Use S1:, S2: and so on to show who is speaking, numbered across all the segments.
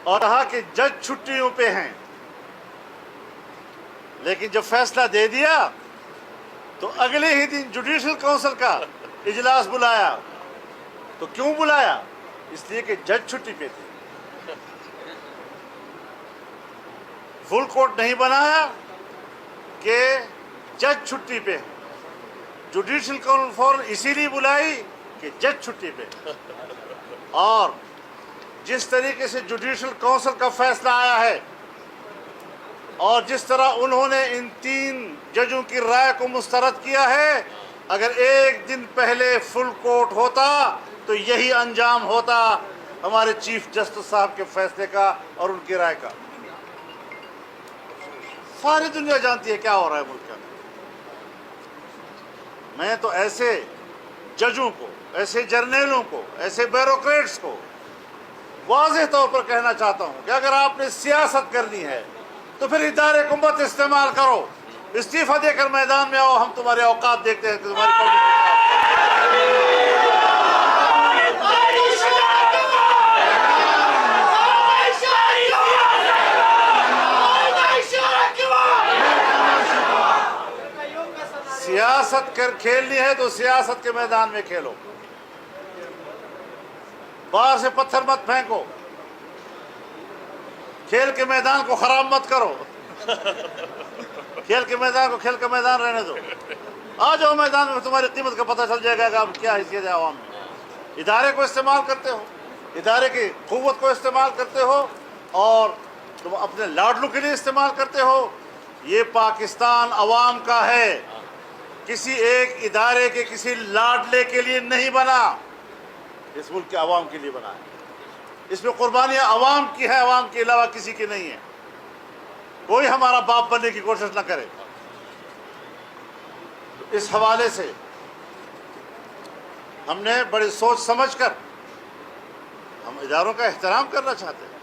S1: اور کہا کہ جج چھٹیوں پہ ہیں، لیکن جب فیصلہ دے دیا تو اگلے ہی دن جوڈیشل کونسل کا اجلاس بلایا۔ تو کیوں بلایا؟ اس لیے کہ جج چھٹی پہ تھے۔ فل کورٹ نہیں بنایا کہ جج چھٹی پہ ہیں۔ جوڈیشل کانفرنس اسی لیے بلائی کہ جج چھٹی پہ۔ اور جس طریقے سے جوڈیشل کونسل کا فیصلہ آیا ہے اور جس طرح انہوں نے ان 3 ججوں کی رائے کو مسترد کیا ہے، اگر ایک دن پہلے فل کورٹ ہوتا تو یہی انجام ہوتا ہمارے چیف جسٹس صاحب کے فیصلے کا اور ان کی رائے کا۔ ساری دنیا جانتی ہے کیا ہو رہا ہے ملک میں۔ میں تو ایسے ججوں کو، ایسے جرنیلوں کو، ایسے بیوروکریٹس کو واضح طور پر کہنا چاہتا ہوں کہ اگر آپ نے سیاست کرنی ہے تو پھر ادارے کو مت استعمال کرو، استعفیٰ دے کر میدان میں آؤ، ہم تمہارے اوقات دیکھتے ہیں کہ تمہاری سیاست کھیلنی ہے تو سیاست کے میدان میں کھیلو، باہر سے پتھر مت پھینکو، کھیل کے میدان کو خراب مت کرو، کھیل کے میدان کو کھیل کا میدان رہنے دو، آ جاؤ میدان میں، تمہاری قیمت کا پتہ چل جائے گا کہ آپ کیا حیثیت ہے عوام میں۔ ادارے کو استعمال کرتے ہو، ادارے کی قوت کو استعمال کرتے ہو اور تم اپنے لاڈلوں کے لیے استعمال کرتے ہو۔ یہ پاکستان عوام کا ہے، کسی ایک ادارے کے کسی لاڈلے کے لیے نہیں بنا، اس ملک کے عوام کے لیے بنا ہے۔ اس میں قربانیاں عوام کی ہیں، عوام کے علاوہ کسی کی نہیں ہے۔ کوئی ہمارا باپ بننے کی کوشش نہ کرے۔ اس حوالے سے ہم نے بڑی سوچ سمجھ کر، ہم اداروں کا احترام کرنا چاہتے ہیں،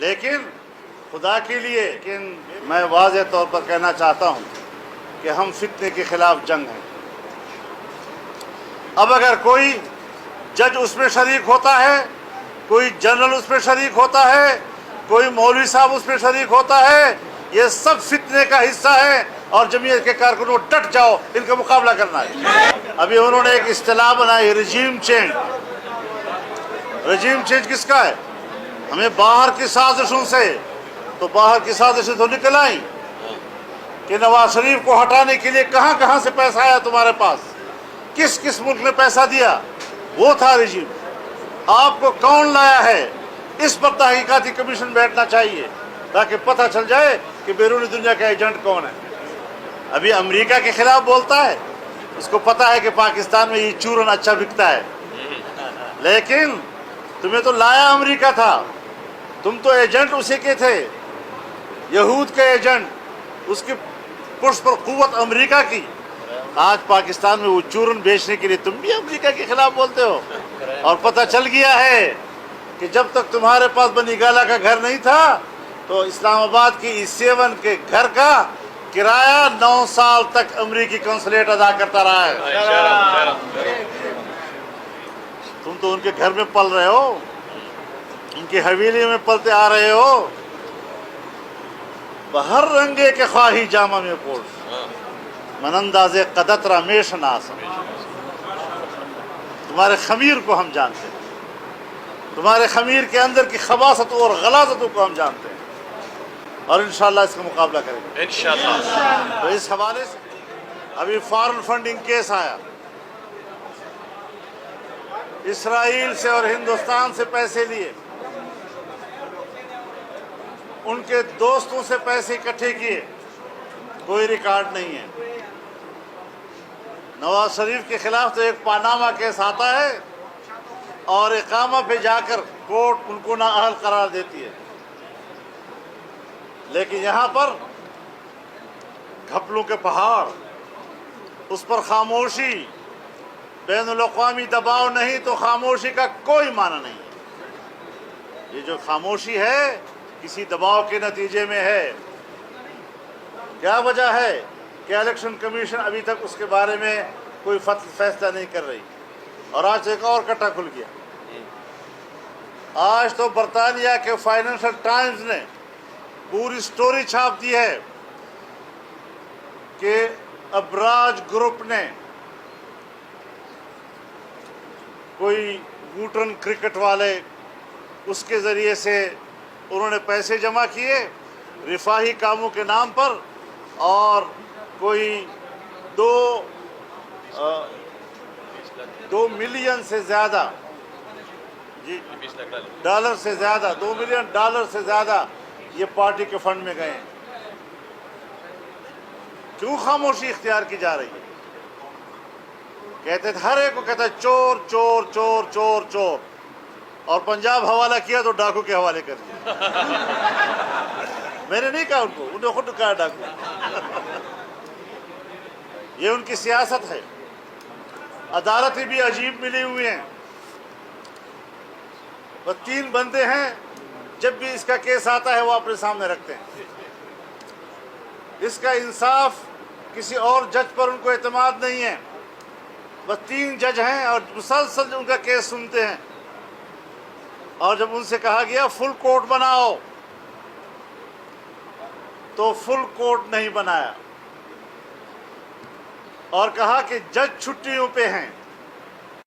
S1: لیکن خدا کے لیے کہ میں واضح طور پر کہنا چاہتا ہوں کہ ہم فتنے کے خلاف جنگ ہیں۔ اب اگر کوئی جج اس میں شریک ہوتا ہے، کوئی جنرل اس میں شریک ہوتا ہے، کوئی مولوی صاحب اس میں شریک ہوتا ہے، یہ سب فتنے کا حصہ ہے، اور جمعیت کے کارکنوں ڈٹ جاؤ، ان کا مقابلہ کرنا ہے۔ ابھی انہوں نے ایک اصطلاح بنائی، رجیم چینج۔ رجیم چینج کس کا ہے؟ ہمیں باہر کی سازشوں سے، تو باہر کی سازشیں تو نکل آئیں کہ نواز شریف کو ہٹانے کے لیے کہاں کہاں سے پیسہ آیا تمہارے پاس، کس کس ملک نے پیسہ دیا، وہ تھا رجیم۔ آپ کو کون لایا ہے، اس پر تحقیقاتی کمیشن بیٹھنا چاہیے تاکہ پتہ چل جائے کہ بیرونی دنیا کا ایجنٹ کون ہے۔ ابھی امریکہ کے خلاف بولتا ہے، اس کو پتہ ہے کہ پاکستان میں یہ چورن اچھا بکتا ہے، لیکن تمہیں تو لایا امریکہ تھا، تم تو ایجنٹ اسی کے تھے، یہود کے ایجنٹ، اس کی پشت پر قوت امریکہ کی۔ آج پاکستان میں وہ چورن بیچنے کے لیے تم بھی امریکہ کے خلاف بولتے ہو، اور پتہ چل گیا ہے کہ جب تک تمہارے پاس بنی گالا کا گھر نہیں تھا تو اسلام آباد کی E7 کے گھر کا کرایہ 9 سال تک امریکی قونصلیٹ ادا کرتا رہا ہے۔ تم تو ان کے گھر میں پل رہے ہو، ان کی حویلی میں پلتے آ رہے ہو۔ بہر رنگے کے خواہی جامہ میں پوش، من انداز قدت را میں شناس۔ تمہارے خمیر کو ہم جانتے ہیں، تمہارے خمیر کے اندر کی خباثت اور غلاظتوں کو ہم جانتے ہیں، اور انشاءاللہ اس کا مقابلہ کریں گے انشاءاللہ۔ تو اس حوالے سے ابھی فارن فنڈنگ کیس آیا، اسرائیل سے اور ہندوستان سے پیسے لیے، ان کے دوستوں سے پیسے اکٹھے کیے، کوئی ریکارڈ نہیں ہے۔ نواز شریف کے خلاف تو ایک پاناما کیس آتا ہے اور اقامہ پہ جا کر کورٹ ان کو نااہل قرار دیتی ہے، لیکن یہاں پر گھپلوں کے پہاڑ، اس پر خاموشی، بین الاقوامی دباؤ نہیں تو خاموشی کا کوئی معنی نہیں ہے۔ یہ جو خاموشی ہے کسی دباؤ کے نتیجے میں ہے۔ کیا وجہ ہے کہ الیکشن کمیشن ابھی تک اس کے بارے میں کوئی فیصلہ نہیں کر رہی، اور آج ایک اور کٹا کھل گیا۔ آج تو برطانیہ کے فائنینشل ٹائمز نے پوری سٹوری چھاپ دی ہے کہ ابراج گروپ نے کوئی ووٹرن کرکٹ والے اس کے ذریعے سے انہوں نے پیسے جمع کیے رفاہی کاموں کے نام پر، اور کوئی دو ملین سے زیادہ جی ڈالر سے زیادہ $2 ملین سے زیادہ یہ پارٹی کے فنڈ میں گئے ہیں۔ کیوں خاموشی اختیار کی جا رہی ہے؟ کہتے تھے ہر ایک کو کہتا ہے چور چور چور چور چور، اور پنجاب حوالہ کیا تو ڈاکو کے حوالے کر دیا۔ میں نے نہیں کہا ان کو، انہوں نے خود کہا ڈاکو۔ یہ ان کی سیاست ہے۔ عدالتیں بھی عجیب ملی ہوئی ہیں۔ وہ 3 بندے ہیں، جب بھی اس کا کیس آتا ہے وہ اپنے سامنے رکھتے ہیں۔ اس کا انصاف کسی اور جج پر ان کو اعتماد نہیں ہے۔ بس 3 جج ہیں اور مسلسل ان کا کیس سنتے ہیں، اور جب ان سے کہا گیا فل کورٹ بناؤ تو فل کورٹ نہیں بنایا، اور کہا کہ جج چھٹیوں پہ ہیں۔